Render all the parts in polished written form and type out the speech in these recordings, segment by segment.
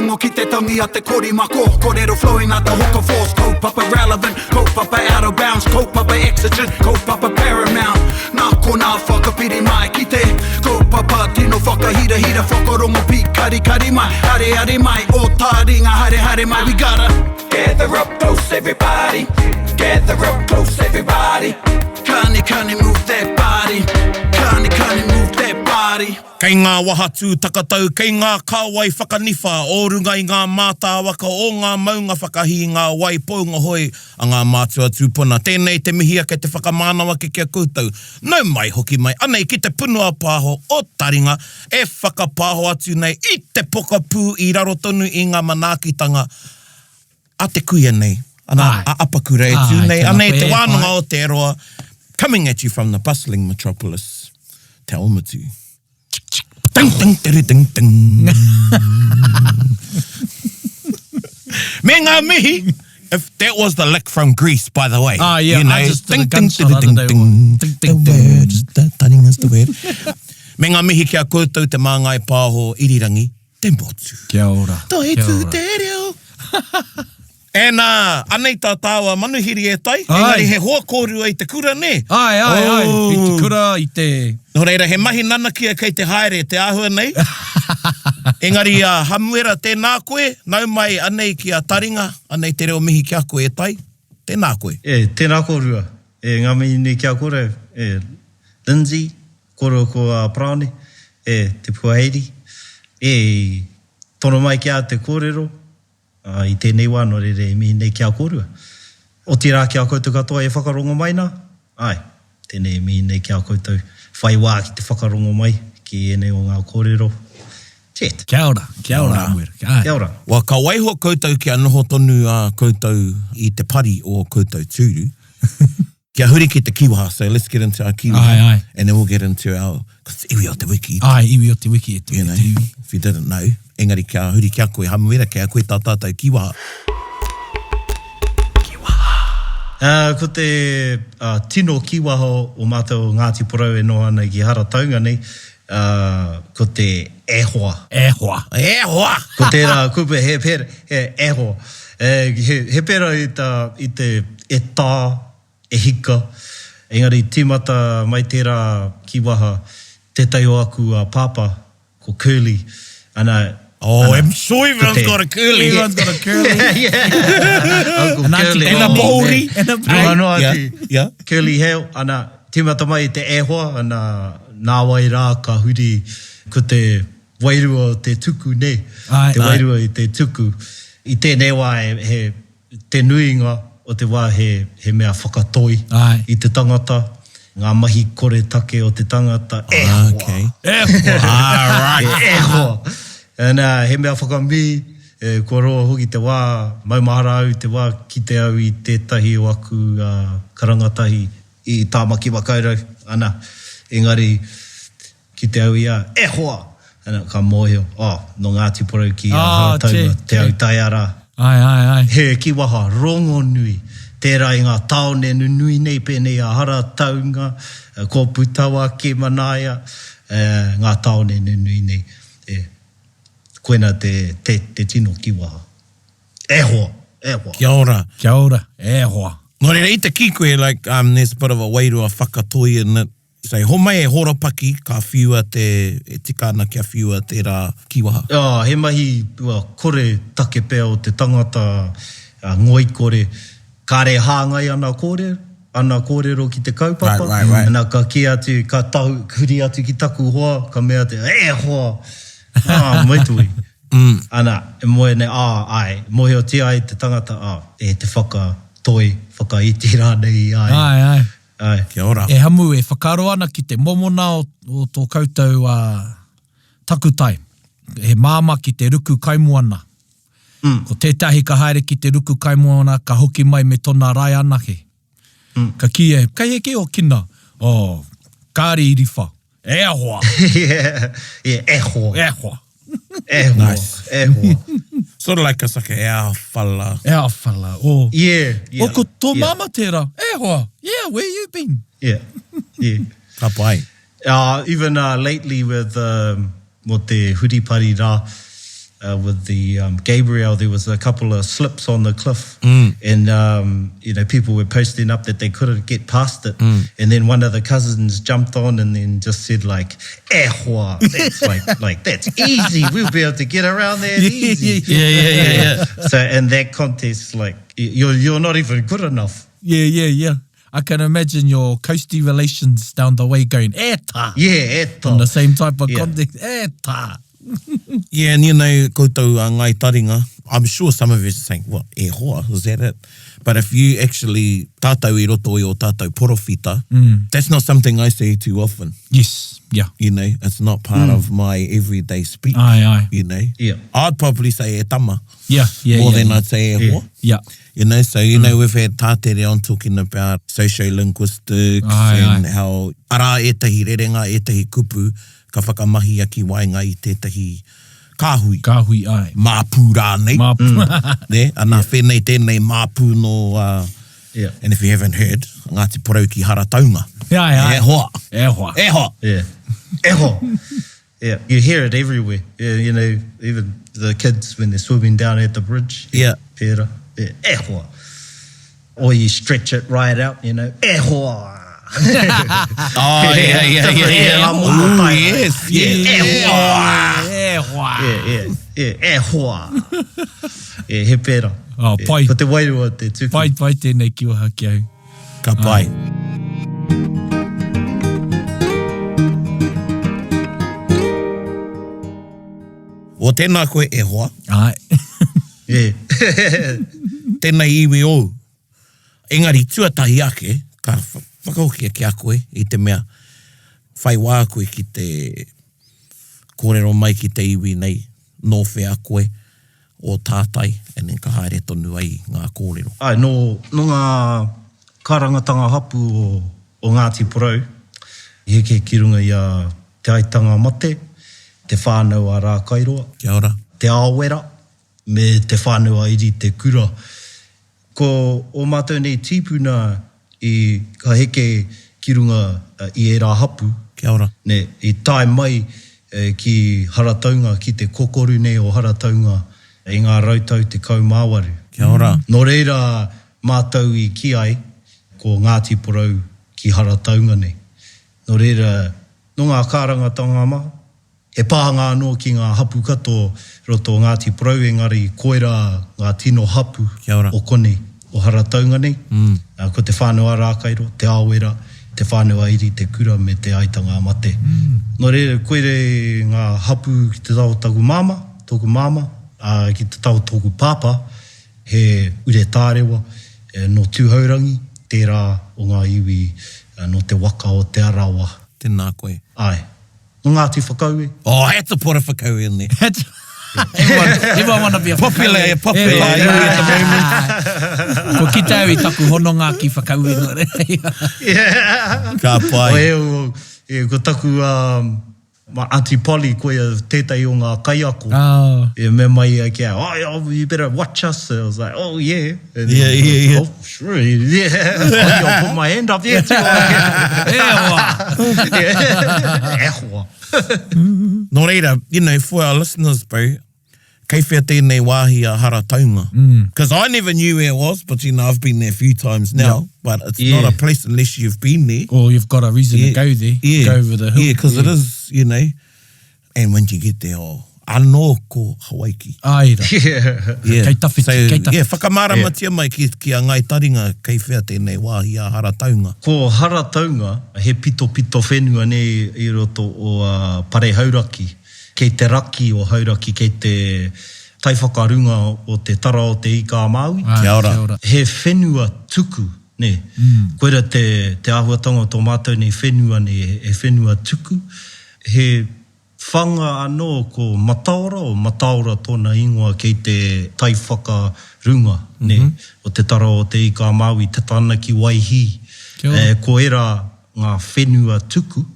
whakarongo ki te tangi a te korimako. Kōrero flowing out the hook of force. Kaupapa relevant, kaupapa out of bounds, kaupapa exigent, kaupapa paramount. Nā ko nā whakapiri mai ki te kaupapa tino whakahira whakarongo pi kari mai. Hare mai, o Taringa hare mai. We gotta gather up close everybody. Gather up close everybody. Kani move that body. Kani move that body. Kei ngā wahatū takatau, kei ngā kāwai whakaniwha, o runga i ngā mātāwaka, o ngā maunga whakahi, ngā wai pounga hoi a ngā mātua tūpuna. Tēnei te mihia kei te whakamānawa ke kia koutou. Nau mai hoki mai, anei ki te punua pāho o Taringa, e whakapāho atu nei i te pokapū i raro tonu i ngā manaakitanga a te kuia nei. Ana a apakura e tū nei, anei te wānanga o te roa, coming at you from the bustling metropolis, Te Aomatu. Ding, ding, ding, ding, ding. Me ngā mihi, if that was the lick from Greece, by the way. Ah, yeah, you know, I just did a ding, gunshot ding, the other ding, day. ding, the word, Taringa's the word. Me ngā mihi kia koutou te māngai pāho irirangi, te motu. Kia ora. Toi tū te reo. E nā, anei tā tāua manuhiri e tai, engari he hoa kōrua i te kura, ne? Ai, i te kura, i te... No reira, he mahi nana kia kei te haere, te āhua nei. Engari, Hamuera, tēnā koe, nau mai anei ki a Taringa, anei te reo mihi kia koe e tai. Tēnā koe. Tēnā kōrua. Ngā mihi nei kia kore, Lindsay, koro ko Brownie, te puairi. Tono mai kia te kōrero. I tēnei wāno re mihi nei kia kōrua. O tira kia koutou katoa e whakarongo mai nā. Ai, tēnei mihi nei kia koutou whai wā ki te whakarongo mai ki enei o ngā kōrero. Chet. Kia ora. Kia ora. Wa ka waiho koutou kia noho tonu a koutou i te pari o koutou tūru. Kia huri ki te kiwaha, so let's get into our kiwaha. Ai. And then we'll get into our... Because iwi o te wiki. Ai, iwi o te wiki e te iwi. If you didn't know. Engari kia huri kia koe Hamuera, kia koe tā tātou kiwaha. Ko te tino kiwaha o mātou Ngāti Porou e noa nei ki Heretaunga nei, ko te ehoa. Ehoa. Ko tērā kupe he pera, he ehoa. He pera i te e tā, e hika. Engari tīmata mai tērā kiwaha, te taio aku a pāpa, ko Curly. I'm sure everyone's got a curly. Everyone's got a curly. Uncle Curly. And a bori. Yeah. Curly heo. Ana, tīmata mai te ehoa. Ana, nā wai rā ka huri ko te wairua o te tuku, ne? Te wairua i te tuku. I tēnei wā he te nuinga o te wā he mea whakatoi i te tangata. Ngā mahi kore take o te tangata. Ehoa. Okay. Ehoa. Ehoa. He mea whakami, kua roa hoki te wā, maumahara au te wā, ki te au i tētahi o aku karangatahi i tāmaki wakaurau. Ana, engari, ki te au ia, ehoa! Ana, ka mōhio, no Ngāti Porou ki Heretaunga, te au taiara. Ai. He kiwaha, rongo nui. Tērā i ngā taone nui nei pēnei a Heretaunga, ko Putawa, ke Manaia, ngā taone nui nei. Koena te tino kiwaha. Ehoa. Kia ora. Ehoa. Nō reira, i te kikoe, like, there's a bit of a wairua whakatoi in it. So, ho mai e horapaki, ka whiua e tika ana kia whiua tērā kiwaha. He mahi kore take pēo te tangata ngoi kore. Kāre hāngai ana kōrero ki te kaupapa. Right. Ana ka ki atu, ka tau, huri atu ki taku hoa, ka mea te hoa. Maitui. Ana, e moe ne, mohe o tia i te tangata, e te whakatoi, whakaiti rānei ai. Kia ora. E hamu e whakaro ana ki te momona o tō koutou takutai. He māma ki te ruku kaimuana. Ko tētahi ka haere ki te ruku kaimuana, ka hoki mai me tōna rai anake. Ka kia, kai heke o kina. Kāri iriwha. Ehoa. Ehoa. Nice. Ehoa. Sort of like a sake ea whala. Ea whala. Yeah. O ko tō mama tērā. Ehoa. Yeah, where you been? Yeah. Ka pai. Even lately with mo te huripari rā, with the Gabriel, there was a couple of slips on the cliff, and people were posting up that they couldn't get past it, and then one of the cousins jumped on and then just said like, "Ehua," that's like that's easy. We'll be able to get around there easy. Yeah. So in that context, like you're not even good enough. Yeah. I can imagine your coastie relations down the way going, "Eta." Yeah, eta. In the same type of context, "Eta." Yeah, and koutou ngai taringa, I'm sure some of you are saying, what, e hoa, is that it? But if you actually tātou I roto i o tātou porofita, that's not something I say too often. Yes, yeah. It's not part of my everyday speech. Aye. Yeah. I'd probably say e tama. Yeah. More than I'd say e hoa. Yeah. So, we've had tātere on talking about sociolinguistics and how ara etahi rerenga, etahi kupu, ka whakamahi aki wainga I tētahi kāhui. Kāhui, ai. Māpū rānei. Ne? Anā whenei tēnei māpū no... And if you haven't heard, Ngāti Porou ki Heretaunga. Yeah. E hoa. Yeah. E hoa. Yeah, you hear it everywhere. Yeah, even the kids when they're swimming down at the bridge. Yeah. Pera. Yeah. E hoa. Or you stretch it right out, E hoa. Oh, yeah. Oh, yes. E hoa. Yeah, he pera. Oh, pai. Ko te wairua te tuku. Pai tēnei ki o haki au. Ka pai. O tēnā koe e hoa. Ai. Yeah. Tēnei iwi o. Engari tuatahi ake, ka whakahokia ki a koe I te mea whai wā koe ki te kōrero mai ki te iwi nei no whea koe o tātai ene ka haere tonu ai ngā kōrero. Ai, no ngā kārangatanga hapu o Ngāti Porou, I heke ki runga I a te aitanga mate, te whānau a rā kairoa, Kia ora. te awera, me te whānau a iri te kura. Ko o mātou nei tīpuna I ka heke ki runga I e rā hapu, Kia ora. ne, I tai mai ki Heretaunga, ki te kokoru nei o Heretaunga, I ngā rautau te kaumāwaru. Kia ora. Nō reira mātou I ki ai, ko Ngāti Porou ki Heretaunga nei. Nō reira, no ngā kārangatanga maha, he pāhanga anō ki ngā hapu kato roto Ngāti Porou, engari koera ngā tino hapu o kone o Heretaunga nei. Ko te whānau a rākairo, te awera, te whānau a iri, te kura me te aitanga mate. Nō reira, koere ngā hapu ki te tau taku māma, ki te tau tōku pāpā, he ure tārewa, no tūhaurangi, tērā o ngā iwi, no te waka o te arawa. Tēnā koe. Ai. No Ngāti whakaue. Oh, that's a pora whakaue in there. Everyone want to be a Popular at the moment. Ko ki tau I taku hononga ki whakaue no re. Ka pai. Ko taku ma Auntie Polly koe tētai o ngā kaiako. Me mai kia, oh, you better watch us. I was like, oh, yeah. And Yeah. Oh, sure, yeah. I'll put my hand up there too. Ehua. Nō reira, for our listeners, bro, kei whea tēnei wāhi a Heretaunga. Because I never knew where it was, but I've been there a few times now, but it's not a place unless you've been there. Or you've got a reason to go there, go over the hill. Yeah, because it is, and when you get there, anō ko Hawaii. Aira. Yeah. Kei tawhiti. Yeah, whakamāramatia mai ki a ngai taringa kei whea tēnei wāhi a Heretaunga. Ko Heretaunga, he pito whenua ne I roto o pare hauraki. Kei te raki o hauraki, kei te taiwhakarunga o te tara o te ika Māui. Kia ora. He whenua tuku, ne. Koera te āhuatanga tō mātou nei whenua ne, he whenua tuku. He whanga anō ko mataora tōna ingoa kei te taiwhakarunga, ne. O te tara o te ika Māui, te tāna ki Waihi. Ko era ngā whenua tuku,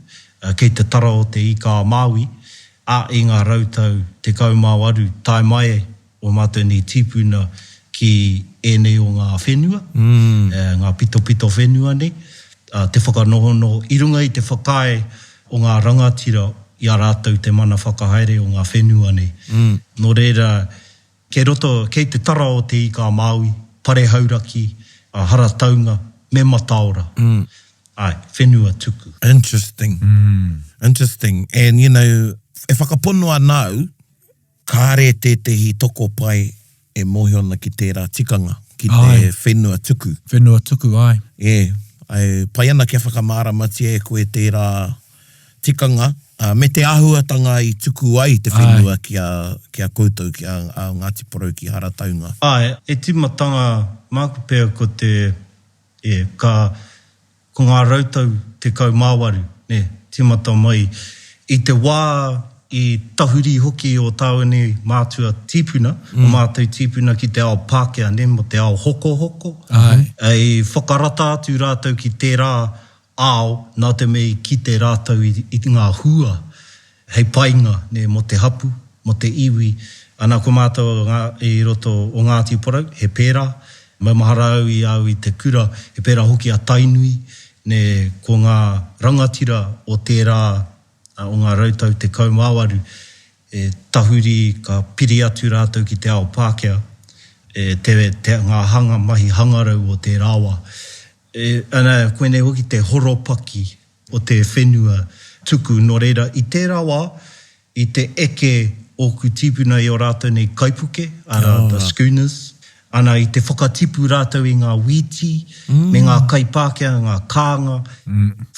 kei te tara o te ika Māui, a I ngā rautau te kaumāwaru tai mai o mātou ni tīpuna ki ēnei o ngā whenua, ngā pito whenua ne, te whakanohono I runga I te whakae o ngā rangatira i a rātou te mana whakahaere o ngā whenua nei. Nō reira, kei roto, kei te tara o te ika Māui, pare hauraki, a Heretaunga, me mataora. Ai, whenua tuku. Interesting. Interesting. And, you know, e whakaponua nau, kāre tehi toko pai e mohiona ki tērā tikanga, ki te whenua tuku. Whenua tuku, ai. Ai, pai ana kia whakamāramati e koe tērā tikanga, me te āhuatanga i tuku ai te whenua kia koutou, ki a Ngāti Porou ki Heretaunga. Ai, e timatanga, māku pēr ko te, ko ngā rautau te kaumāwaru, ne, timata mai, i te wā, i tahuri hoki o tāwane mātua tīpuna, o mātou tīpuna ki te ao Pākehā, ne, mo te ao hoko. Ai, whakarata atu rātou ki tērā ao, nā te mei ki te rātou i ngā hua, hei painga, ne, mo te hapu, mo te iwi, ana ko mātou i roto o Ngāti Porou, he pērā, mai mahara au i te kura, he pērā hoki a tainui, ne, ko ngā rangatira o tērā, o ngā rautau te kaumāwaru, tahuri ka piri atu rātou ki te ao Pākehā, ngā hanga mahi hangarau o te rāwa. Ana, koene hoki te horopaki o te whenua tuku no reira. I tērā wā, i te eke o ku tīpuna i o rātou nei kaipuke, ara the schooners, ana i te whakatipu rātou i ngā Wiki, me ngā kai Pākehā, ngā kānga,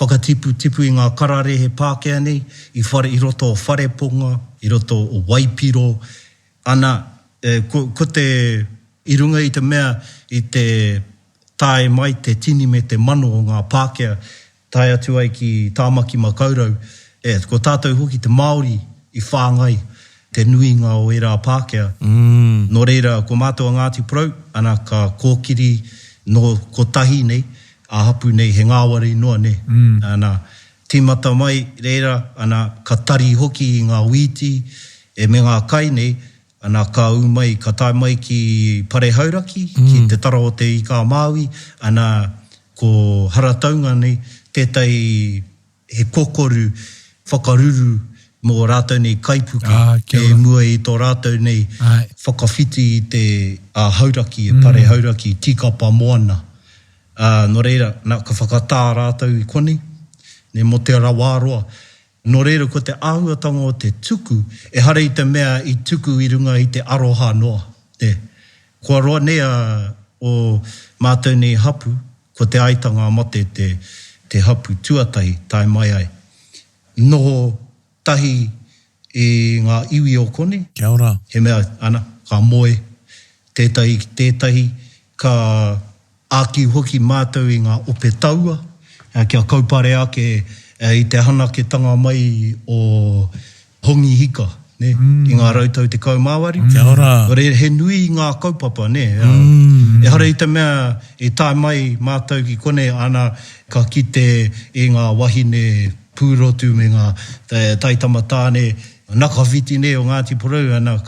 whakatipu i ngā kararehe Pākehā nei, i roto o whareponga, i roto o waipiro, ana, ko te, i runga i te mea, i te tae mai te tini me te mano o ngā Pākehā, tae atu ai ki tāmaki makaurau, ko tātou hoki te Māori i whāngai, te nuinga o era Pākehā. Nō reira, ko mātua Ngāti Porou, ana ka kōkiri no ko tahi nei, a hapu nei he ngāwari noa nei. Ana timata mai reira, ana ka tari hoki i ngā Wiki, me ngā kai nei, ana ka umai, ka tai mai ki pare hauraki, ki te tara o te ika Māui, ana ko Heretaunga nei, tētai he kokoru, whakaruru, mō rātou nei kaipuka, mua i tō rātou nei whakawhiti i te hauraki, pare hauraki, tikapa moana. Nō reira, nā ka whakatā rātou i koni, ne mo te rawaroa. Nō reira, ko te āhuatanga o te tuku, e hara i te mea i tuku i runga i te aroha noa. Kua roa nea o mātou nei hapu, ko te aitanga mate te hapu tuatahi, tai mai ai. Noho tahi i ngā iwi o kone. Kia ora. He mea, ana, ka moe, tētahi, ka āki hoki mātou i ngā ope taua, kia kaupare ake i te hana ke tanga mai o hongi hika, ne? I ngā rautau te kaumāwari. Kia ora. He nui ngā kaupapa, ne? E hara i te mea, e tai mai mātou ki kone, ana, ka kite i ngā wahine pūrotu me ngā taitamatāne, nakawhiti ne o Ngāti Porou, ana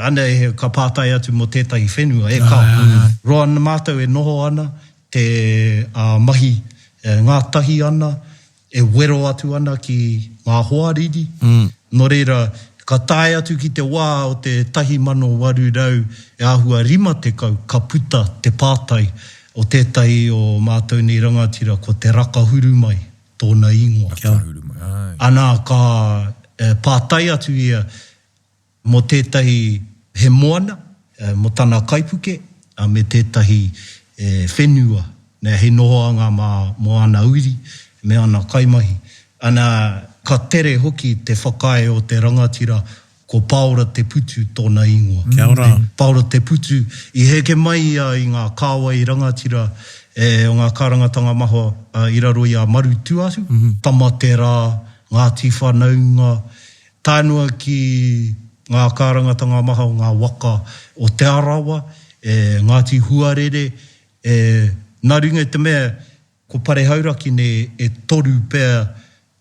ana ka pātai atu mo tētahi whenua, roa na mātou e noho ana, te mahi, ngā tahi ana, e wero atu ana ki ngā hoariri. Nō reira, ka tae atu ki te wā o te 1,000,000 e āhua 5 kau, ka puta te pātai o tētahi o mātou ni rangatira, ko te rakahuru mai. Tōna ingoa. Ana ka pātai atu ia mo tētahi he moana, mo tāna kaipuke, me tētahi whenua, he nohoanga mo ana uri, me ana kaimahi. Ana ka tere hoki te whakae o te rangatira, ko Paora te putu tōna ingoa. Kia ora. Paora te putu, i heke mai i ngā kāwai rangatira, o ngā kārangatanga maho i raro i a maru tuatu, tamatera, Ngāti whanaunga, tānua ki ngā kārangatanga maha o ngā waka o te arawa, Ngāti huarere, nā runga te mea, ko pare hauraki ne e toru pēr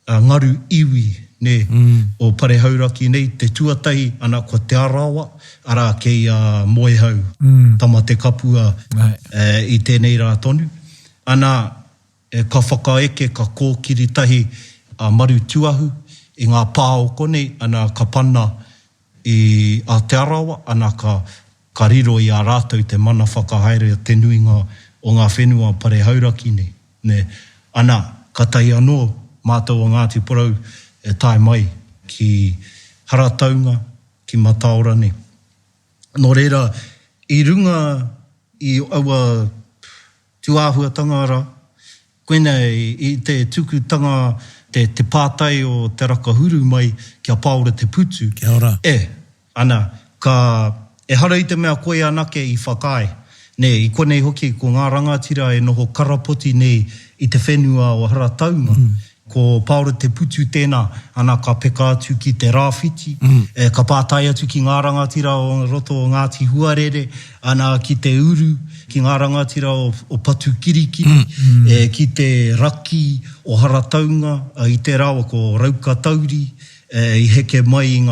ngaru iwi, ne, o pare hauraki nei, te tuatahi, ana ko te arawa, ara kei moehau, tama te kapua i tēnei rā tonu. Ana, ka whakaeke, ka kōkiri tahi maru tuahu, i ngā pāo kone, ana ka pana i a te arawa, ana ka riro i a rātou te mana whakahaere a te nuinga o ngā whenua pare hauraki nei. Ne, ana, ka tai anō mātou o Ngāti Porou e tae mai ki Heretaunga, ki Mataora nei. Nō reira, i runga i aua tuāhuatanga ara, koenei i te tukutanga te pātai o te rakahuru mai kia paora te putu. Kia ora. Ana, e hara i te mea koe anake i whakae. Ne, i konei hoki ko ngā rangatira e noho karapoti nei i te whenua o Heretaunga. Ko paora te putu tēnā, ana ka peka atu ki te rāwhiti, ka pātai atu ki ngā rangatira o roto o Ngāti Huarere, ana ki te uru, ki ngā rangatira o Patu Kiriki, ki te raki o Heretaunga, i te rawa ko Rauka Tauri, i heke mai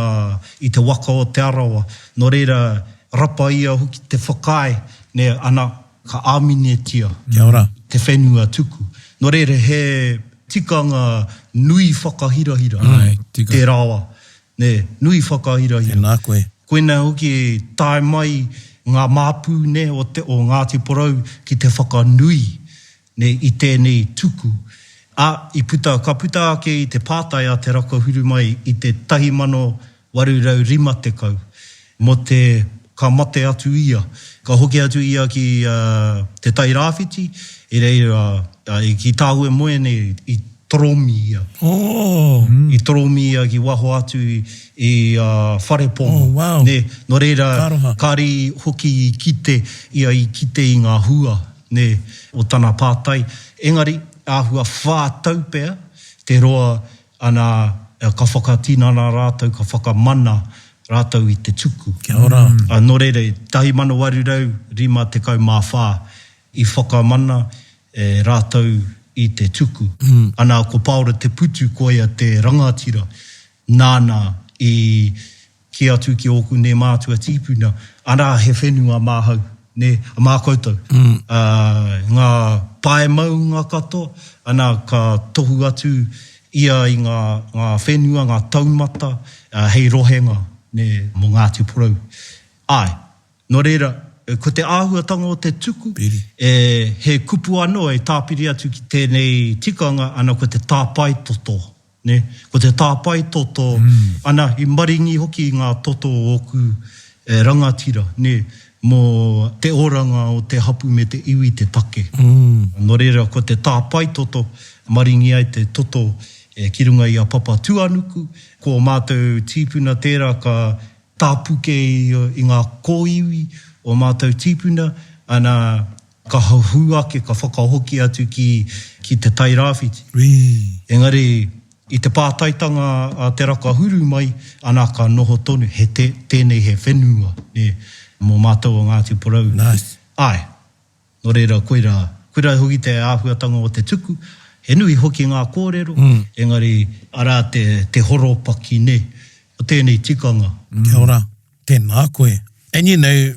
i te waka o te arawa. Nō reira, rapa ia hoki te whakae, ne ana ka āminetia, te whenua tuku. Nō reira, he tikanga nui whakahirahira, te rawa. Ne, nui whakahirahira. Tēnā koe. Koena hoki tae mai ngā māpū ne, o Ngāti Porou ki te whakanui ne, i tēnei tuku. Ka puta ake i te pātai a te rakahuru mai i te 1850. Mo te ka mate atu ia. Ka hoki atu ia ki te tai rāwhiti, i reira ki tāhue moe ne i toromi ia. I toromi ia ki waho atu i whareponga. Ne, no reira, kari hoki i kite ia i kite i ngā hua ne, o tana pātai. Engari, āhua whātau pēr, te roa ana ka whakatinana rātou, ka whakamana rātou i te tuku. Kia ora. Nō reira, 1854 i whakamana rātou i te tuku. Ana ko paora te putu koia te rangatira. Nāna i ki atu ki oku ne mātua tīpuna. Ana he whenua māhau, ne, mākoutou. Ngā pae maunga kato, ana ka tohu atu ia i ngā whenua, ngā taumata, hei rohenga, ne, mo Ngāti Porou. Nō reira, ko te āhuatanga o te tuku, he kupu anō e tāpiri atu ki tēnei tikanga, ana ko te tāpai toto. Ne? Ko te tāpai toto, ana i maringi hoki ngā toto o oku rangatira, ne? Mo te oranga o te hapu me te iwi te take. Nō reira, ko te tāpai toto, maringi ai te toto ki runga i a papa tuanuku, ko mātou tīpuna tērā ka tāpuke i ngā kōiwi o mātou tīpuna, ana ka hauhuake, ka whakahoki atu ki te tai rāwhiti. Engari, i te pātaitanga a te rakahuru mai, ana ka noho tonu, he tēnei he whenua, ne, mō mātou o Ngāti Porou. Nice. Nō reira, koira hoki te āhuatanga o te tuku, he nui hoki ngā kōrero, engari, ara te horopaki ne, o tēnei tikanga. Kia ora. Tēnā koe. And you know,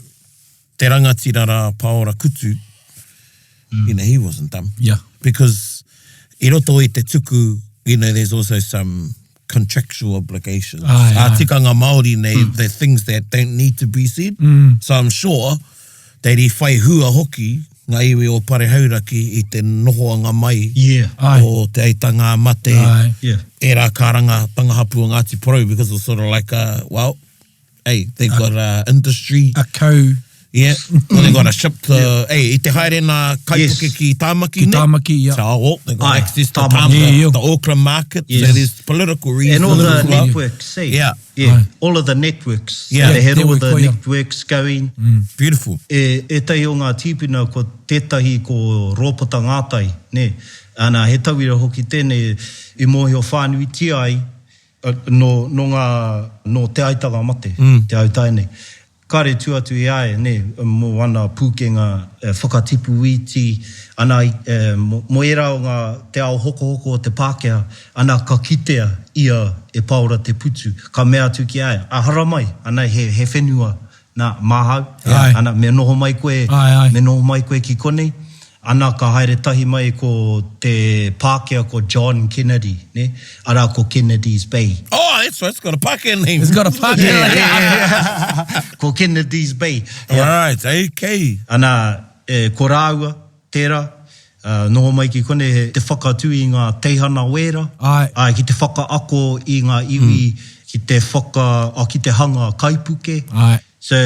te rangatira rā Paora Kutu, you know, he wasn't dumb. Yeah. Because i roto i te tuku, you know, there's also some contractual obligations. Tikanga Māori, the things that don't need to be said. So I'm sure that i whai hua hoki, ngā iwi o parehauraki i te nohoanga mai o te eitanga mate, e rā karanga tangahapu o Ngāti Porou, because it's sort of like, well, hey, they've got industry. A kau. Yeah, well, they got a ship to, hey, I te haere nā kaipuke ki Tāmaki, ne? Tāmaki, yeah. So, they got access to the Auckland market, so there's political reasons. And all the networks, all of the networks. They had all the networks going. Beautiful. E tei o ngā tīpuna ko tētahi ko rōpata ngātai, ne? Ana he tauira hoki tēnei i mohi o whānui tiai no te aitanga mate, te autai nei. Kare tuatu i ae, ne, mo wana pūkenga whakatipu iti, ana mo era o ngā te ao hoko o te Pākehā, ana ka kitea ia e paura te putu, ka mea atu ki ae, a hara mai, ana he whenua na mahau, ana me noho mai koe ki konei, ana ka haere tahi mai ko te Pākehā ko John Kennedy, ne? Ara ko Kennedy's Bay. Oh, that's right. It's got a Pākehā name. It's got a Pākehā. Ko Kennedy's Bay. Right, okay. Ana ko rāua, tērā, noho mai ki kone he te whakatū i ngā teihana wera. Ai. Ki te whakaako i ngā iwi, ki te hanga kaipuke. Ai. So,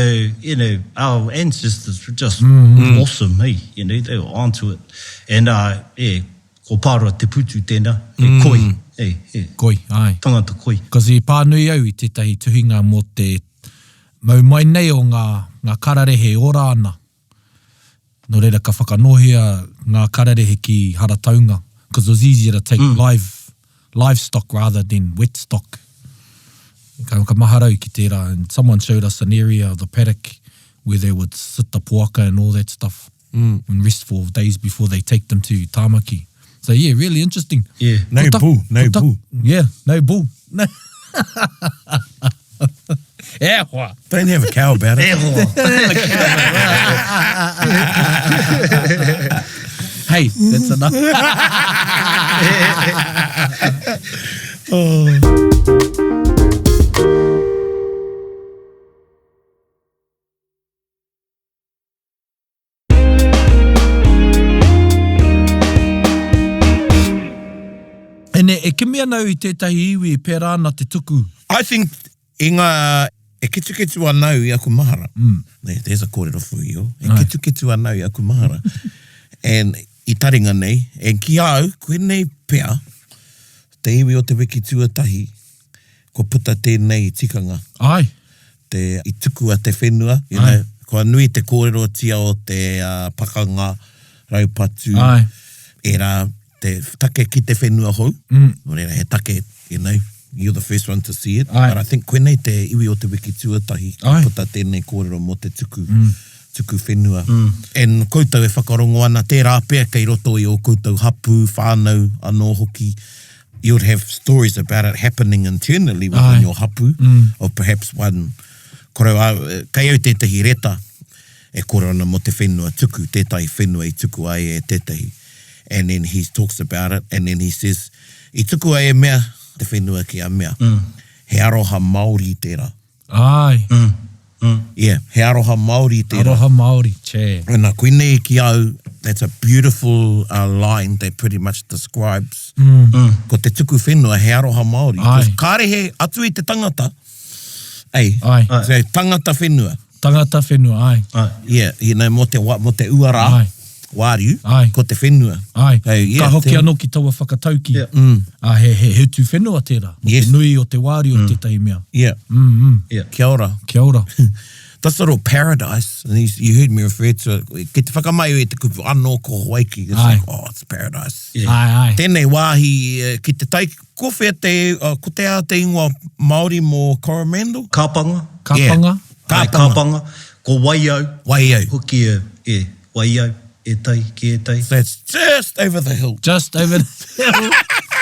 you know, our ancestors were just awesome, hey? You know, they were onto it. And, ko pāra te putu tēnā, koi. Koi, ai. Tangata koi. Because I pānui au I tētahi tuhinga mō te mau mai nei o ngā kararehe ora ana. No reira ka whakanohea ngā kararehe ki Heretaunga. Because it was easier to take livestock rather than wet stock. Ka maharau ki tērā, and someone showed us an area of the paddock where they would sit the puaka and all that stuff and rest for days before they take them to tāmaki. So yeah, really interesting. Yeah. No bull. Yeah, no bull. No. Ehua. Don't have a cow about it. Hey, that's enough. E ke mea nau I tētahi iwi e pērā na te tuku? I think e ketu anau I aku mahara. There's a kōrero whui o. E ketu anau I aku mahara. And I taringa nei, and ki au, koe nei pea, te iwi o te wiki tuatahi, ko puta tēnei I tikanga. Ai. I tuku a te whenua, you know, ko nui te kōrero tia o te pakanga, raupatu, era te take ki te whenua hou, no reira he take, you know, you're the first one to see it, but I think koe nei te iwi o te wiki tuatahi, ko puta tēnei kōrero mo te tuku whenua. And koutou e whakarongo ana, tērā pēr kei roto I o koutou hapu, whānau, anō hoki, you would have stories about it happening internally within your hapu, or perhaps one, korau, kei au tētahi reta, e korona mo te whenua tuku, tētahi whenua I tuku ai e tētahi. And then he talks about it, and then he says, I tuku ai e mea, te whenua ki a mea, he aroha Māori tērā. Ai. Yeah, he aroha Māori tērā. Aroha Māori, che. And koe nei ki au, that's a beautiful line that pretty much describes ko te tuku whenua, he aroha Māori. Because kārehe atu I te tangata, so tangata whenua. Tangata whenua, ai. Yeah, you know, mo te uara, wāriu, ko te whenua. Ka hoki anō ki taua whakatauki. He hutu whenua tērā. Mo te nui o te wāri o tētahi mea. Kia ora. Kia ora. This little paradise, and you heard me refer to it, ki te whakamai o te kupu anō ko Hawaii, it's like, oh, it's paradise. Tēnei wāhi, ki te tai, ko whea ko te a te ingoa Māori mo Coromandel? Kāpanga. Kāpanga. Ko Waiau. Hoki Waiau. E tai, ki e tai. So it's just over the hill. Just over the hill.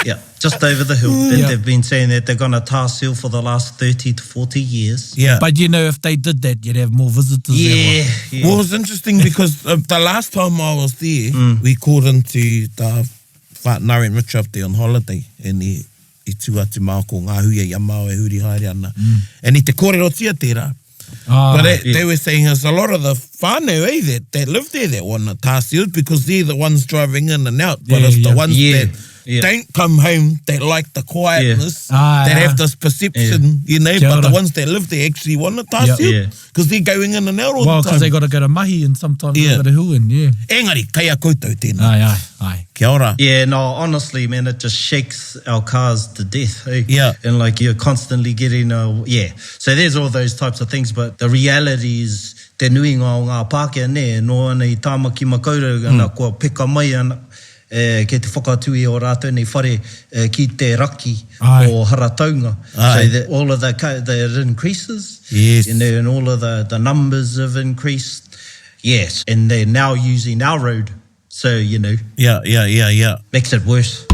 Yeah, just over the hill. They've been saying that they're going to tar seal for the last 30 to 40 years. Yeah. But you know, if they did that, you'd have more visitors. Well, it was interesting because the last time I was there, we called into the Whānau and Rich up there on holiday, and I tuatu mao ko ngā hui e Yamao e huri haere ana. And I te kōrero tia tērā. But they were saying there's a lot of the whānau that live there that want to tar seals because they're the ones driving in and out. But it's the ones that don't come home, that like the quietness, that have this perception, you know, but the ones that live there actually want to tar seal because they're going in and out all the time. Well, because they got to go to mahi and sometimes they got to hui and Engari, kei a koutou tēnā. Kia ora. Yeah, no, honestly, man, it just shakes our cars to death. Hey? Yeah. And like you're constantly getting, So there's all those types of things, but the reality is te nuinga o ngā Pākehā ne, no ana I tāmaki makaurau, ana kua peka mai ana, kei te whakatui o rātou nei whare ki te raki o Heretaunga. So all of the increases, you know, and all of the numbers have increased. Yes, and they're now using our road. So, you know. Yeah. Makes it worse.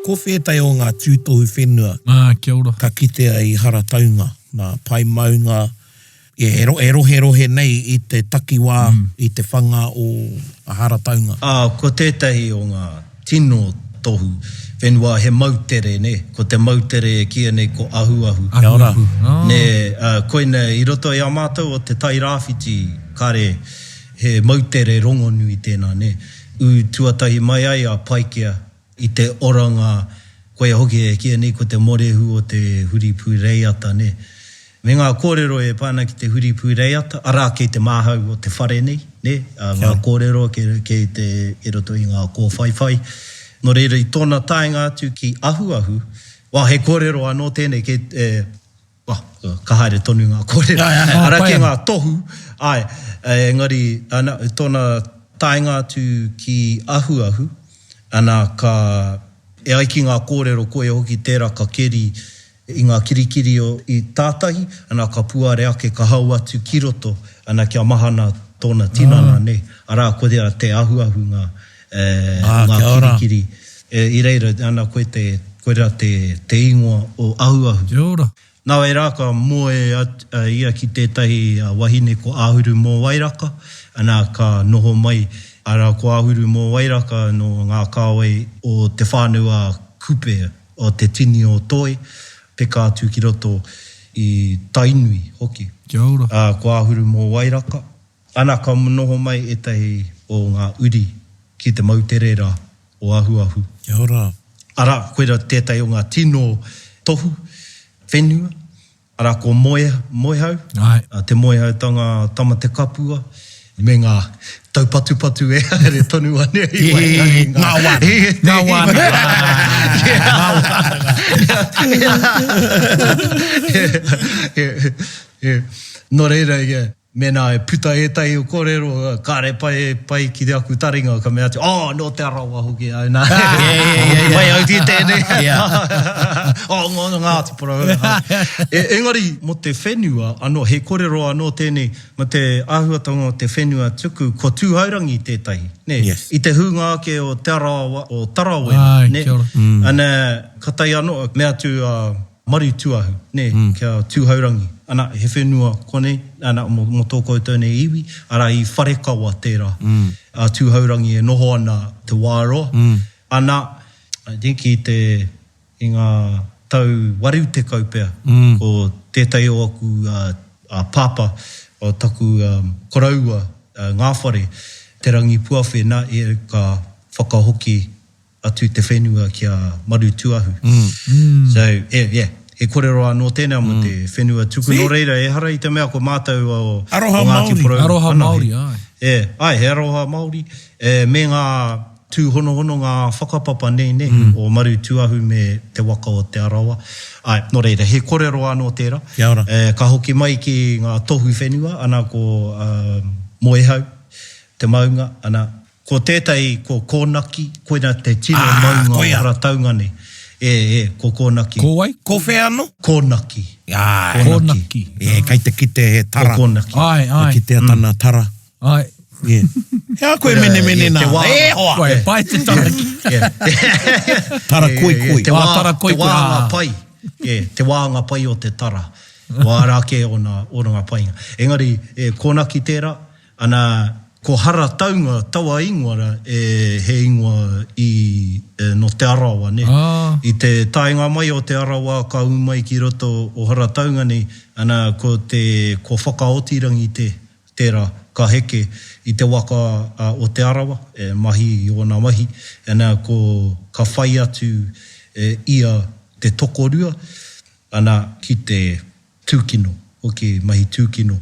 Ko whetai o ngā tūtohu whenua. Kia ora. Ka kitea I Heretaunga, nā pai maunga, e rohe nei i te takiwā, i te whanga o a Heretaunga. Ko tētahi o ngā tino tohu, whenua he mautere, ne? Ko te mautere kia nei ko ahuahu. Koina i roto i a mātou o te tai rāwhiti, kare he mautere rongonu i tēnā, ne? Tuatahi mai ai a Paikea i te oranga koia hoki e kia nei ko te morehu o te huripu reiata, ne? Me ngā kōrero e pāna ki te huripu reiata, arā kei te māhau o te whare nei, ne? Ngā kōrero kei te e roto i ngā kōwhaiwhai. No reira i tōna taenga atu ki ahuahu, he kōrero anō tēnei kei ka haere tonu ngā kōrero. Ara ke ngā tohu, engari tōna taenga atu ki ahuahu, ana ka e aiki ngā kōrero koe hoki tērā ka keri i ngā kirikiri o i tātahi, ana ka puare ake ka hau atu ki roto, ana kia mahana tōna tinana, ne? Arā koe te ahuahu ngā kirikiri. I reira, ana koe te ingoa o ahuahu. Nā wai rāka moe ia ki tētahi wahine ko āhuru mō Wairaka, ana ka noho mai, ara ko āhuru mō Wairaka no ngā kāwai o te whānua kupe o te tini o toi, peka atu ki roto i tainui hoki. Ko āhuru mō Wairaka. Ana ka noho mai e tahi o ngā uri ki te mautere rā o ahuahu. Kia ora. Ara, koera tētai o ngā tino tohu, whenua. Ara, ko moehau. Te moehau tanga tama te kapua. Me ngā taupatu-patu e haere tonu ane. Ngā wana. No reira, mena e puta e tai o kōrero, kāre pai ki te aku Taringa, ka mea te, no te arawa hoki, mai au ti tēnei. Ngāti Porou. Engari, mo te whenua, he kōrero anō tēnei, mo te āhuatanga o te whenua tuku, ko tūhaurangi tētahi, ne? I te hunga ake o te arawa, o Tarawena, ne? Ana, ka tai anō, mea tu maru tuahu, ne? Kia tūhaurangi. Ana, he whenua kone, ana, mo tō koutou nei iwi, ara i wharekawa tērā. Tūhaurangi e noho ana te wāroa. Ana, dinki i ngā tau wariu te kaupea, o tētai o aku pāpa, o taku koraua, ngā whare, te rangi puawhe na e ka whakahoki atu te whenua kia maru tuahu. So, he kōrero anō tēnā mo te whenua tuku. No reira, e hara i te mea ko mātou o Ngāti Porou. Aroha Māori, he aroha Māori. Me ngā tūhono ngā whakapapa nei, o maru tuahu me te waka o te arawa. No reira, he kōrero anō tērā. Ka hoki mai ki ngā tohu whenua, ana ko moehau, te maunga, ana ko tētai ko kōnaki, koina te tino maunga o Heretaunga nei. Ko kōnaki. Ko wai? Ko wheano? Kōnaki. Kōnaki. Kai te kite he tara. Ko kōnaki. Ki te atana tara. Hea koe mene nā. Hoa. Koe, pai te taraki. Tara koi. Te wāanga pai. Te wāanga pai o te tara. Wārake o ngā painga. Engari, kōnaki tērā, ana ko Heretaunga tawa ingoara he ingoa no te arawa, ne? I te taenga mai o te arawa ka umai ki roto o Heretaunga nei, ana ko whakaotirangi tērā ka heke i te waka o te arawa, mahi i ona mahi, ana ka whai atu ia te tokorua, ana ki te tūkino, hoki mahi tūkino,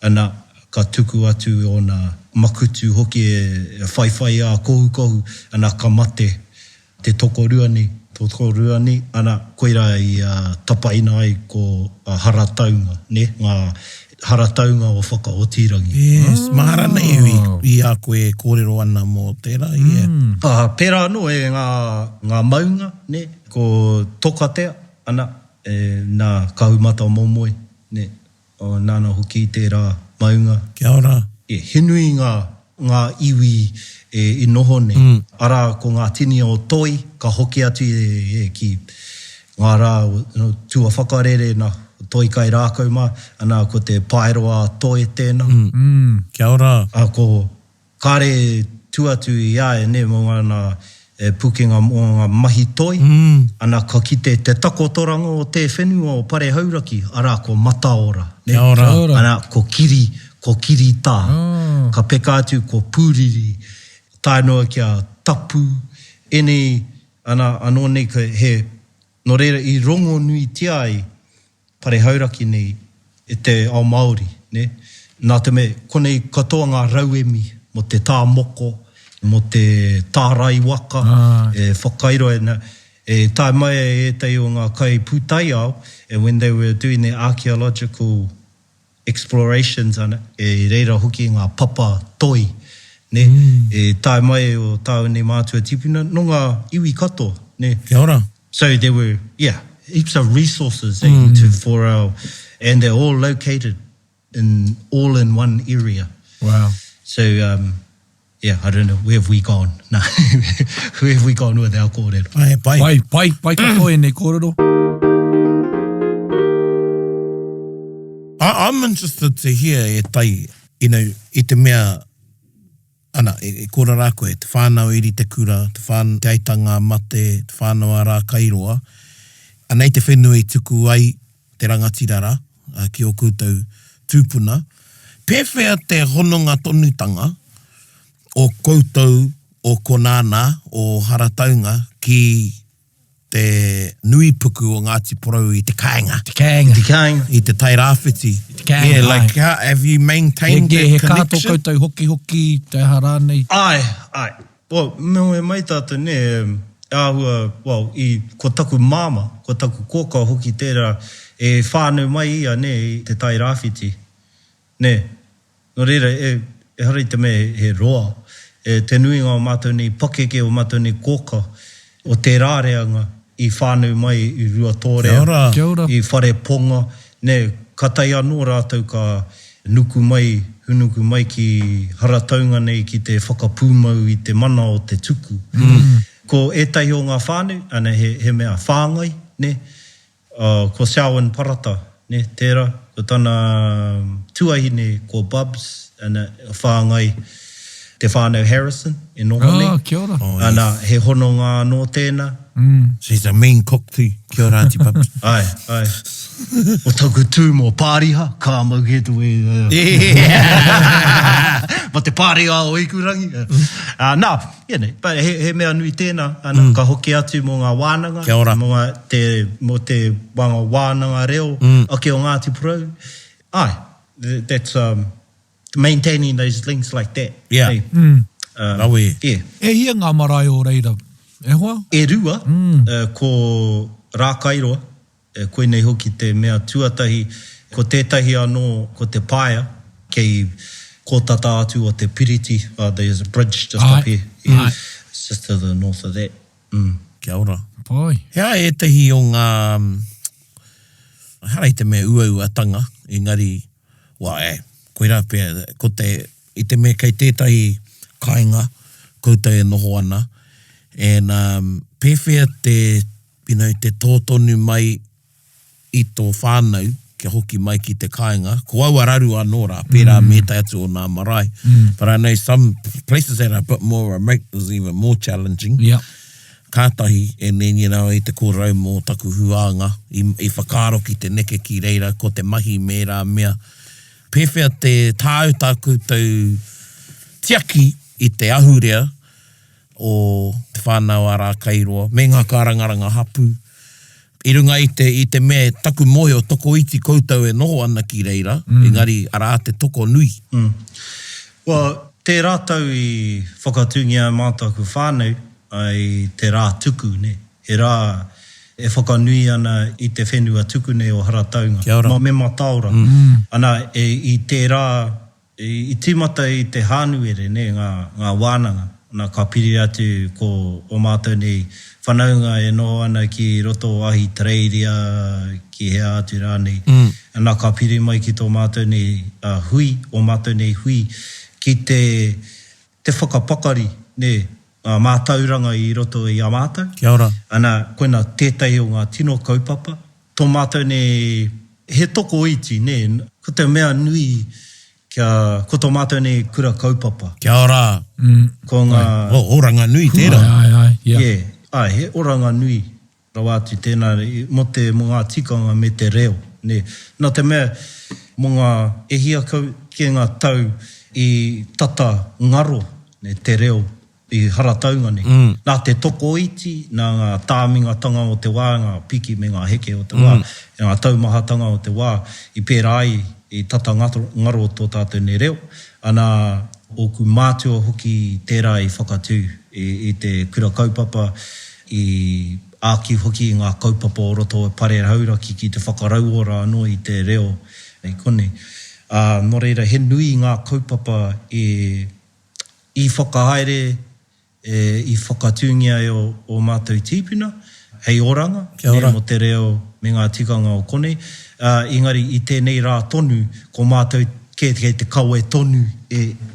ana ka tuku atu o nā makutu hoki e whaiwhai a kohu, ana ka mate te tokorua ni, ana koira i tapaina ai ko Heretaunga, ne? Ngā Heretaunga o whakaotirangi. Yes, mahara nei i a koe kōrero ana mō tērā. Pērā no e ngā maunga, ne? Ko tokatea, ana, nā kahumata momoe, ne? O nāna hoki tērā maunga. Kia ora. Henui ngā iwi i noho nei. Ara ko ngā tini o toi, ka hoki atu ki ngā rā tua whakarere na toi kai rākau mā, ana ko te paeroa toi tēnā. Kia ora. Ko kāre tuatu i ae, ne, mō ngā pukinga mō ngā mahi toi, ana ka ki te takotoranga o te whenua o pare hauraki, ara ko mataora. Ne? Kia ora. Ana ko kiri tā, ka peka atu ko pūriri, tānoa kia tapu, ene, ana anō nei ka he, no reira i rongo nui tiai, pare hauraki nei, e te ao Māori, ne? Nā te me, konei katoa ngā rauemi, mo te tā moko, mo te tārai waka, whakairo tai mai e tei o ngā kai pūtai au, and when they were doing their archaeological explorations ana, e reira hoki ngā papa toi, ne? Tai mai o tāu nei mātua tipuna, no ngā iwi katoa, ne? Kia ora. So there were, heaps of resources for our, and they're all located all in one area. Wow. So, I don't know, where have we gone? No, where have we gone with our kōrero? Pai ka koe nei kōrero. I'm interested to hear e tai, i te mea, ana, e kōra rā koe, te whānau iri te kura, te aitanga mate, te whānau rā kairoa, anei te whenua i tuku ai te rangatirara, ki o koutou tūpuna. Pēwhea te hononga tonutanga o koutou, o konana, o Heretaunga, ki te nui puku o Ngāti Porou i te kāinga. Te kāinga. I te tai rāwhiti. Te kāinga, yeah, like, have you maintained that connection? He kātou koutou hoki, te harānei. Ai. Well, me mai tātou ne, ahua, i ko taku māma, ko taku kōka hoki tērā, e whānau mai ia, ne, i te tai rāwhiti. Ne, no reira, e harai te me he roa, te nuinga o mātou nei pakeke o mātou nei kōka, o te rāreanga i whānau mai i rua tōrea, i whare ponga, ne, katai anō rātou ka hunuku mai ki Heretaunga nei ki te whakapūmau i te mana o te tuku. Ko ētai o ngā whānau, ana he mea whāngai, ne, ko Siawan Parata, ne, tērā, ko tāna tuahine ko Bubs, ana whāngai, te whānau Harrison, e nonga Kia ora. Ana he hononga no tēnā. She's a mean cock too. Kia ora, Auntie Bubs. Ai. O taku tū mō pāriha, kā mau he tu e... Ma te pāriha o ikurangi. Nā, but he mea nui tēnā, ka hoki atu mō ngā wānanga. Kia ora. Mō te wanga wānanga reo, ake o Ngāti Porou. That's maintaining those links like that. Yeah. Hey. Rawe. Yeah. E hia ngā marae o reira. E hoa? E rua, ko rākairoa, koe nei hoki te mea tuatahi, ko tētahi anō, ko te paia, kei kōtata atu o te piriti, there's a bridge just up here. Yeah. It's just to the north of that. Kia ora. Pai. Hea e tehi o ngā, harai te mea uauatanga, engari, koe rā pēr, i te mea kei tētahi kāinga, koutou e noho ana, and pēwhea te tōtonu mai i tō whānau, kia hoki mai ki te kāinga, ko aua raru anō rā, pērā mētai atu o nā marae. But I know some places that are a bit more remote is even more challenging. Yeah. Kātahi, and then, i te kōrau mō taku huanga, i whakaro ki te neke ki reira, ko te mahi me rā mea. Pēwhea te tāu tāku tau tiaki i te ahurea o te whānau a rā kairoa, me ngā kārangaranga hapu. I runga i te mea taku moe o toko iti koutou e noho ana ki reira, engari arā te toko nui. Well, te rātau i whakatungia mātaku whānau, ai te rā tuku, ne. He rā e whakanui ana i te whenua tuku ne o Heretaunga. Kia ora. Ma me mataura. Ana i te rā, i tīmata i te hānuere, ne, ngā wānanga. Ana ka piri atu ko o mātou nei whanaunga e no ana ki roto ahi Taringa, ki hea atu rānei. Ana ka piri mai ki tō mātou nei hui, o mātou nei hui, ki te whakapakari, ne, mātauranga i roto i a mātou. Kia ora. Ana koina tētai o ngā tino kaupapa. Tō mātou nei he toko iti, ne, ko te mea nui ko tō mātou nei kura kaupapa. Kia ora. Ko ngā... Oranga nui tērā. Ai, he oranga nui rawa atu tēnā, mo ngā tikanga me te reo. Ne. Nā te mea, mo ngā ehia ke ngā tau i tata ngaro, ne, te reo, i Heretaunga ne. Nā te toko iti, nā ngā tāmingatanga o te wā, ngā piki me ngā heke o te wā, ngā taumahatanga o te wā, i pērā ai, i tata ngaro o tō tātou ne reo. Ana, oku mātua hoki tērā i whakatū, i te kura kaupapa, i āki hoki ngā kaupapa o roto pare hauraki ki te whakarauora anō i te reo, i kone. Nō reira, he nui ngā kaupapa i whakahaere, i whakatūngia o mātou tīpuna, hei oranga, mo te reo me ngā tikanga o kone. Engari, i tēnei rā tonu, ko mātou kei te kaue tonu,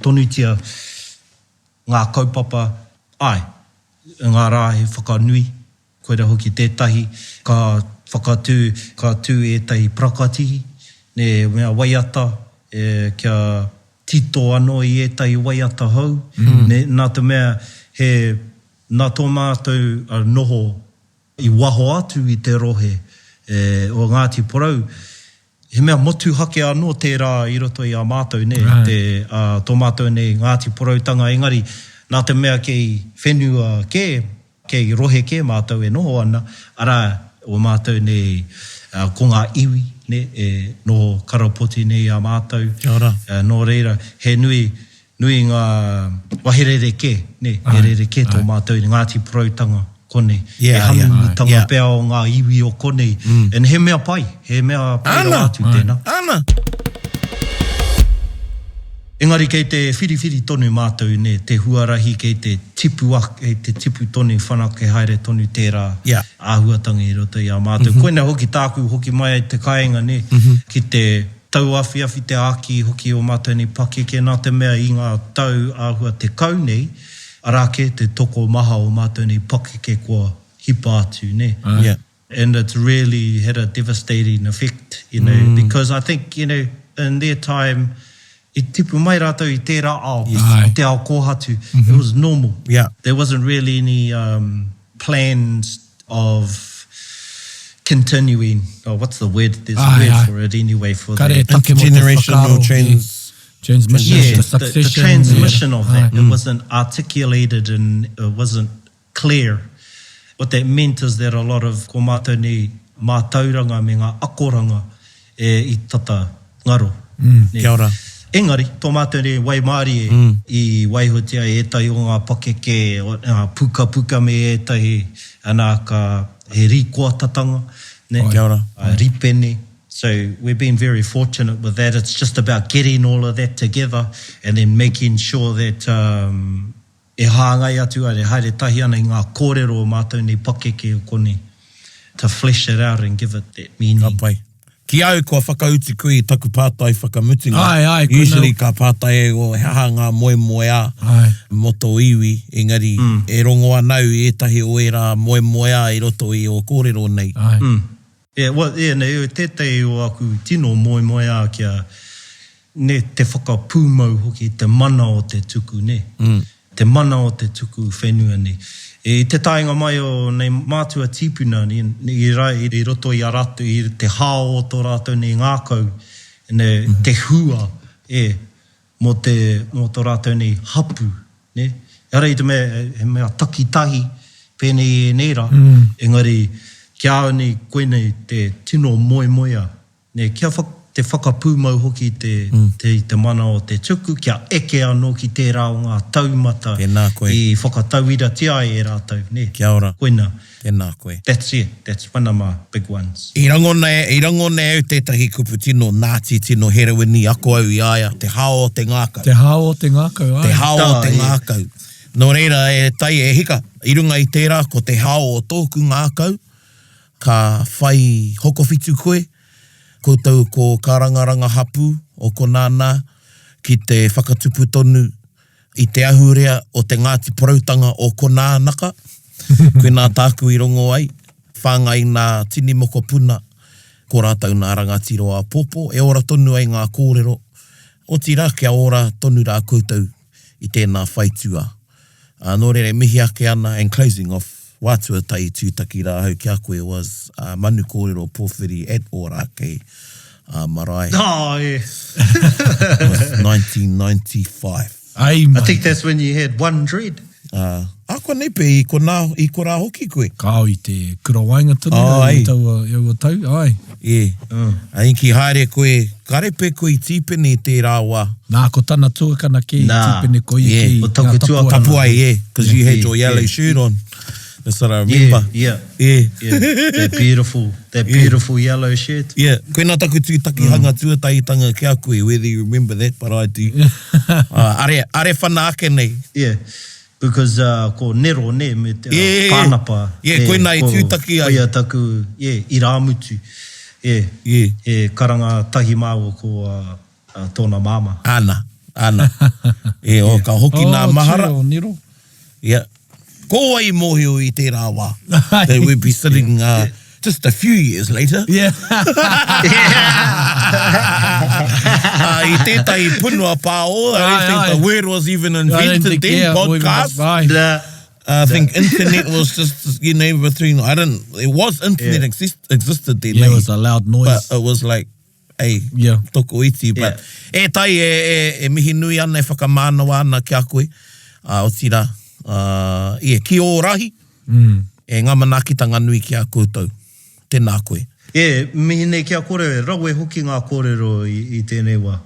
tonu tia ngā kaupapa, ngā rā he whakanui, koera hoki tētahi, ka whakatū, ka tū tahi prakatihi, ne mea waiata, kia tito anō i tahi waiata hau, ne, nā te mea, nā tō mātou noho i waho atu i te rohe, o Ngāti Porou, he mea motu hake anō tērā i roto i a mātou, ne, tō mātou nei Ngāti Porou tanga, engari, nā te mea kei whenua kei rohe ke mātou e noho ana, ara o mātou nei ko ngā iwi, ne, no karapoti nei a mātou, no reira, he nui ngā waherere ke, ne, herere ke tō mātou i Ngāti Porou tanga, kone, hamu tanga pēa o ngā iwi o kone, and he mea pai atu tēnā. Ana! Engari kei te whiriwhiri tonu mātou, ne, te huarahi kei te tipu tonu whanake haere tonu tērā āhuatanga i roto i a mātou. Koina hoki tāku hoki mai ai te kāinga, ne, ki te tau awhiawhi te āki hoki o mātou ni pakeke, nā te mea i ngā tau āhua te kau nei, arake te toko maha o mātou ni pakeke kua hipa atu, ne. And it's really had a devastating effect, you know, because I think, you know, in their time, I tipu mai rātou i tērā ao, i te ao kōhatu, it was normal. There wasn't really any plans of continuing, what's the word? There's a word for it anyway. For the generational transmission, the transmission of that. It wasn't articulated and it wasn't clear. What that meant is that a lot of ko mātou ni mātauranga me ngā akoranga i tata ngaro. Kia ora. Engari, tō mātou ni waimāri i waihotia e etahi o ngā pakeke, o ngā puka me e etahi, anā ka he rīkoatatanga, ne? Kia ora. Ripene. So we've been very fortunate with that. It's just about getting all of that together and then making sure that e hāngai atu a re haere tahi ana i ngā kōrero o mātou ni pakeke o kone to flesh it out and give it that meaning. Ka pai. Ki au kua whakauti koe i taku pātai whakamutinga. Usually ka pātai o hanga moe a moto iwi, engari e rongo anau i etahi o era moe a i roto i o kōrero nei. Nei, tētai o aku tino moe a kia ne te whakapūmau hoki te mana o te tuku, ne? Te mana o te tuku whenua, ne? E te tainga mai o nei mātua tīpuna, i roto i aratu, i te hao o tō rātou nei ngākau, te hua, mo tō rātou nei hapu, ne? Ara i te mea, he mea takitahi, pēnei e neira, engari, kia au nei koene te tino moe a, ne? Kia te whakapūmau hoki te mana o te tuku, kia eke anō ki tērā o ngā taumata i whakatauira tia e rātou, ne? Kia ora. Koina. Tēnā koe. That's it. That's one of my big ones. I rango nei au tētahi kupu tino Ngāti tino heroini ako au i aia, te hao o te ngākau. Te hao o te ngākau, ai. Te hao o te ngākau. Nō reira e tai e hika, i runga i tērā ko te hao o tōku ngākau, ka whai hokowhitu koe, koutou ko karangaranga hapu o ko nāna ki te whakatupu tonu i te ahurea o te Ngāti Porautanga o ko nānaka. Koe nā tāku i rongo ai, whāngai nā tini moko puna ko rātou nā rangatiro a popo, e ora tonu ai ngā kōrero, o tira kia ora tonu rā koutou i tēnā whaitua. Nō rere mihi ake ana, and closing off, wātua tai tūtaki rā hau kia koe was manu kōrero pōwhiri at ora kei marae. Oh, yeah. It was 1995. Ai, I think that's when you had one dread. Ako nei pe i ko rā hoki koe. Kao i te kura wainga tunu, Ai. Iau tau, ai. Yeah. Ai ki haere koe, kare pe koe i tīpene i te rā wā. Nā, ko tana tuakana ke Nā. tīpene ko i Yeah. ki O taku ngā tuakana. Tapuai, yeah, because you had your Yeah, yellow yeah, shirt on. That's what I remember. Yeah. Yeah. That beautiful yellow shirt. Yeah, koe nā taku tūtaki hanga tuataitanga kia koe, whether you remember that, but I do. Are whana ake nei. Yeah. Because ko nero ne me te pānapa. Yeah, koe nā i tūtaki ai. Koe taku, i rāmutu. Yeah. Karanga tahi māua ko tōna māma. Ana. O ka hoki nā mahara. Oh, nero. Yeah. Ko ai mōhio i te rā wā. They would be sitting just a few years later. Yeah. I tētai punua pāo. I don't think the word was even invented then, podcast. I think internet was just, between, it was internet existed then. Yeah, it was a loud noise. But it was like, hey, toko iti. But e tai e mihi nui ana e whakamānawa ana kia koe. O tira, ki o rahi. E ngā manakitanga nui kia koutou. Tēnā koe. Mihi nei kia kore, rawe hoki ngā kōrero i tēnei wā.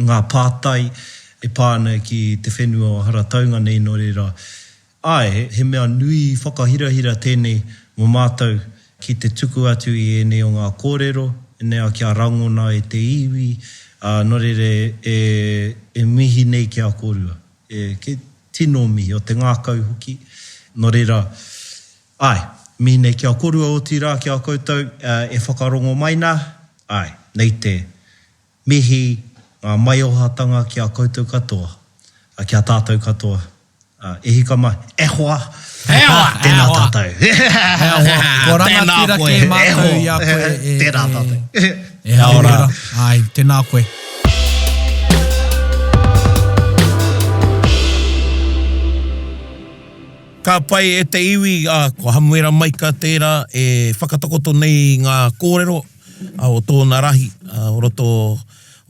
Ngā pātai e pāna ki te whenua o Heretaunga nei no reira. Ai, he mea nui whakahirahira tēnei mo mātou ki te tuku atu i ene o ngā kōrero, nea kia rangona e te iwi, no rere e mihi nei kia kōrua. Ke tino mihi o te ngākau hoki. No reira, ai, mihi nei kia kōrua o tira kia koutou, e whakarongo maina, ai, nei te mihi ngā mai ohatanga kia koutou katoa, kia tātou katoa. E hika mai, e hoa, tēnā tātou. Ko rangatira ke mātou i a koe. Tēnā tātou. E haora. Ai, tēnā koe. Ka pai e te iwi, ko Hamuera Maika tērā, e whakatakoto nei ngā kōrero, o tōna rahi, o roto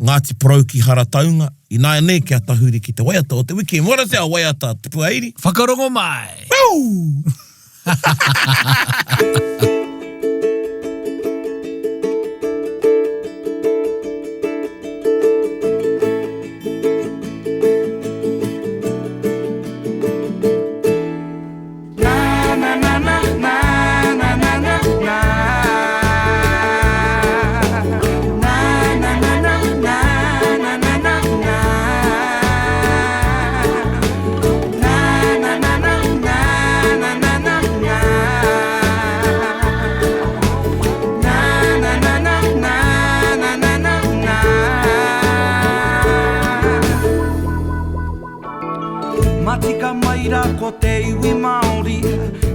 Ngāti Porou ki Heretaunga. I nāia nei kia tahuri ki te waiata o te wiki. Mora te a waiata, te puairi. Whakarongo mai! Woo! Matika maira ko te iwi Māori,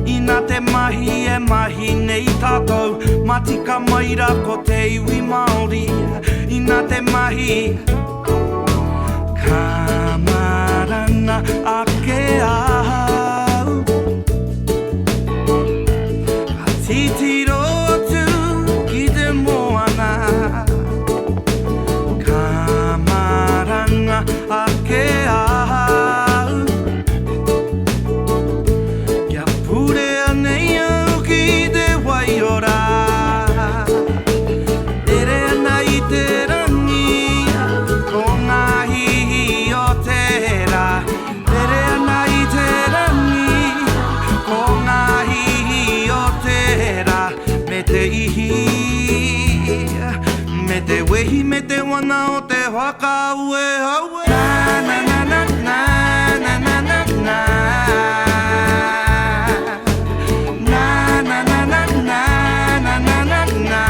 ina te mahi e mahi nei tātou. Matika maira ko te iwi Māori, ina te mahi. Ka marana ake au, ka titiro atu ki te moana. Ka marana ake au, me te wehi me te wana o te whaka ue haue. Na na na na na na na na na. Na na na na na na na na na.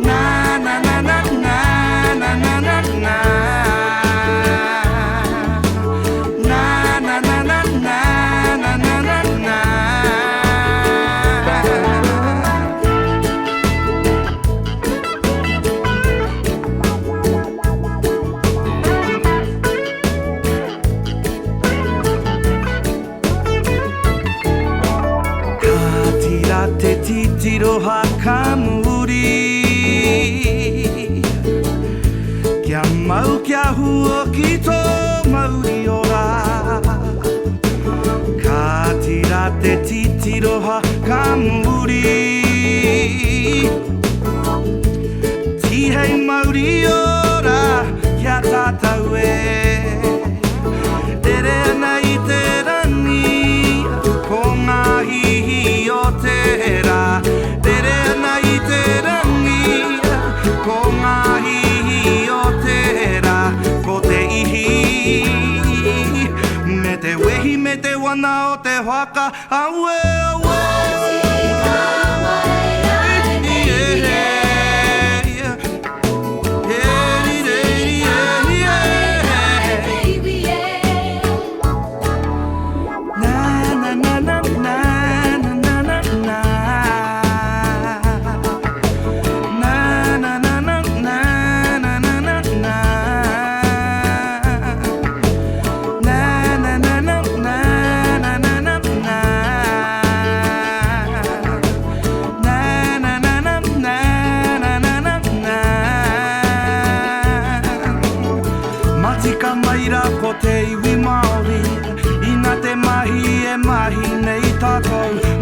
Na na na na na na na na na. Na na na na na na na na na. ki tō mauri ora Ka tira te titiroha ka muri Tihei mauri ora kia tātou e Tere ana i te rangi ko ngā hihi o te ra Tere ana i te rangi ko ngā hihi o te ra Ko te ihi me te wehi me te wana o te whaka aue aue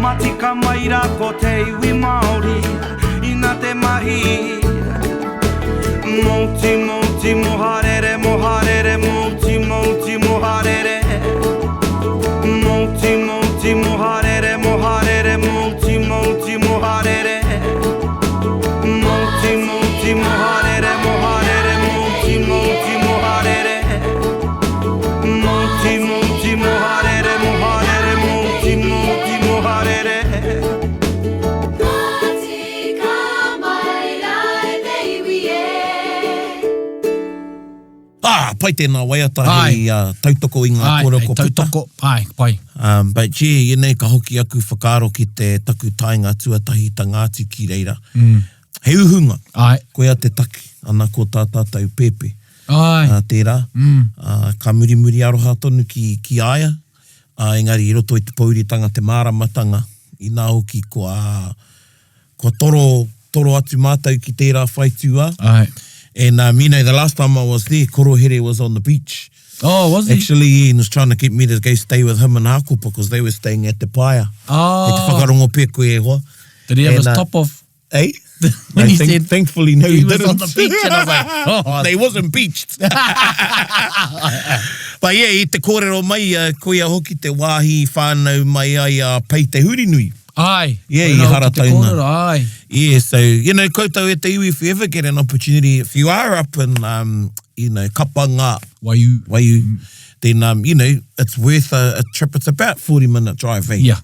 Matika maira ko te iwi Māori Ina te mahi Mauti, mauti, moharere, moharere Mauti, mauti, moharere Mauti, mauti, moharere, moharere Mauti, mauti, moharere Mauti, mauti, moharere, moharere Mauti, mauti, moharere Mauti, mauti, moharere, moharere Mauti, mauti, moharere Pai tēnā waiatahi tautoko i ngā kōrero ko puta. Pai. But yeah, you know, ka hoki aku whakaaro ki te taku tainga tuatahi ta Ngāti ki reira. He uhunga, koea te taki, ana ko tā tātou pepe. Tērā, ka muri aroha tonu ki aia, engari i roto i te pauritanga te māramatanga, i nā hoki kua toro atu mātou ki tērā whaitua. And you know, the last time I was there, Korohere was on the beach. Oh, was he? Actually, he was trying to get me to go stay with him and Hako because they were staying at the paia. Oh. Te whakarongo pe koe e hoa. Did he have a stop off? Eh? When he said thankfully, no, he didn't. was on the beach and I was like, oh. They wasn't beached. But yeah, i te kōrero mai, koe a hoki te wāhi whānau mai ai pei te huri nui. Ai. Yeah, i Heretaunga. Ai. Yeah, so, you know, koutou e te iwi, if you ever get an opportunity, if you are up in, you know, Kapanga, Waiu, then, you know, it's worth a trip. It's about 40-minute drive, eh? Yeah.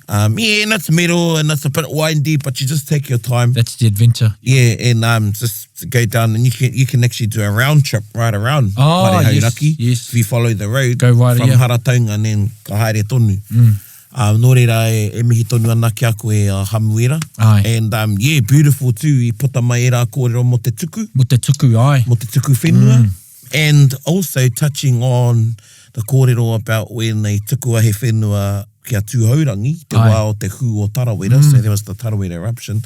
Yeah, and it's middle and it's a bit windy, but you just take your time. That's the adventure. Yeah, and just go down and you can actually do a round trip right around. Oh, yes. If you follow the road go right, from Heretaunga and then ka haere tonu. Nō reira e mihi tonu ana ki a koe Hamuera. And yeah, beautiful too. I puta mai e rā kōrero mo te tuku. Mo te tuku, ai. Mo te tuku whenua. And also touching on the kōrero about when they tuku ahe whenua kia tūhaurangi, te wā o te hu o Tarawera. So there was the Tarawera eruption.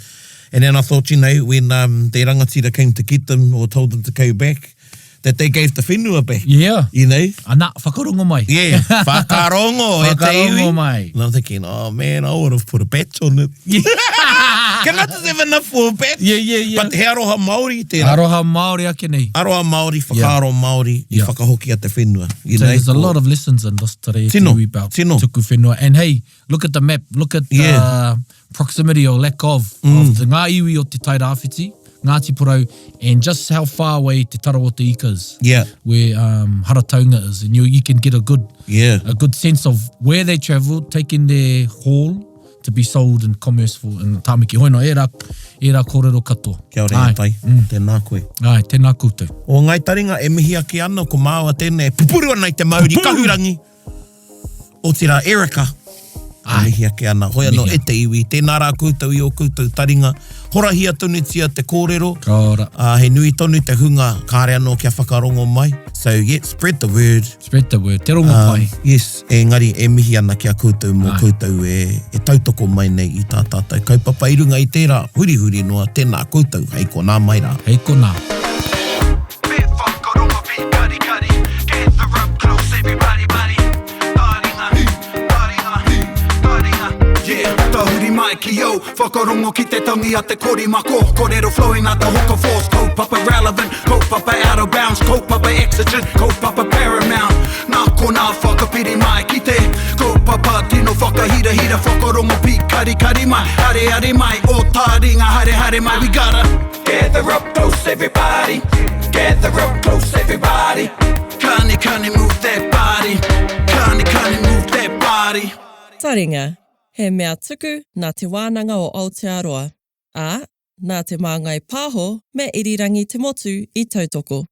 And then I thought, you know, when the rangatira came to get them or told them to go back, that they gave the whenua back. Yeah. You know? Ana, whakarongo mai. Yeah, whakarongo. Whakarongo mai. And I'm thinking, oh man, I would have put a batch on it. Can I just have enough for a batch? Yeah. But he aroha Māori tērā. Aroha Māori ake nei. Aroha Māori, whakaro Māori, i whakahoki a te whenua. So there's a lot of lessons in this tere tiwi about tuku whenua. And hey, look at the map. Look at the proximity or lack of the ngā iwi o te Tairāwhiti. Ngāti Porou, and just how far away te Tarawota Ika is. Yeah. Where Heretaunga is. And you can get a good sense of where they travel, taking their haul to be sold and commerce for in Tāmiki. Hoino, e rā kōrero katoa. Kia ora tai, tēnā koe. Ai, tēnā koutou. O ngai taringa, e mihi ake ana, ko māua tēnei, pupuru ana i te Māori, kahurangi. O te rā Erika. Mihi ake ana. Hoi anō e te iwi. Tēnā rā koutou i o koutou taringa. Horahia tonu tia te kōrero. Ka ora. He nui tonu te hunga. Kāre anō kia whakarongo mai. So yeah, spread the word. Spread the word. Te rongo pai. Yes. Engari e mihi ana kia koutou mō koutou e tautoko mai nei i tā tātou. Kaupapa i runga i tērā. Huri noa. Tēnā koutou. Hei ko nā mai rā. Hei ko nā. Whakaronga pi kari. mai ki yo Whakaronga ki te tangi a te kori mako Kōrero flowing out the hooker force Kaupapa relevant, kaupapa out of bounds Kaupapa exigent, kaupapa paramount Nā ko nā whakapiri mai ki te Kaupapa tino whakahira hira Whakaronga pi kari kari mai Hare hare mai, o Taringa hare hare mai We gotta gather up close everybody Gather up close everybody Kani move that body Kani move that body Taringa, he mea tuku nā te wānanga o Aotearoa, ā, nā te māngai pāho me irirangi te motu I tautoko.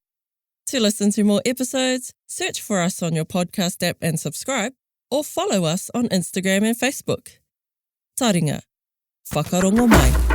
To listen to more episodes, search for us on your podcast app and subscribe, or follow us on Instagram and Facebook. Taringa, whakarongo mai.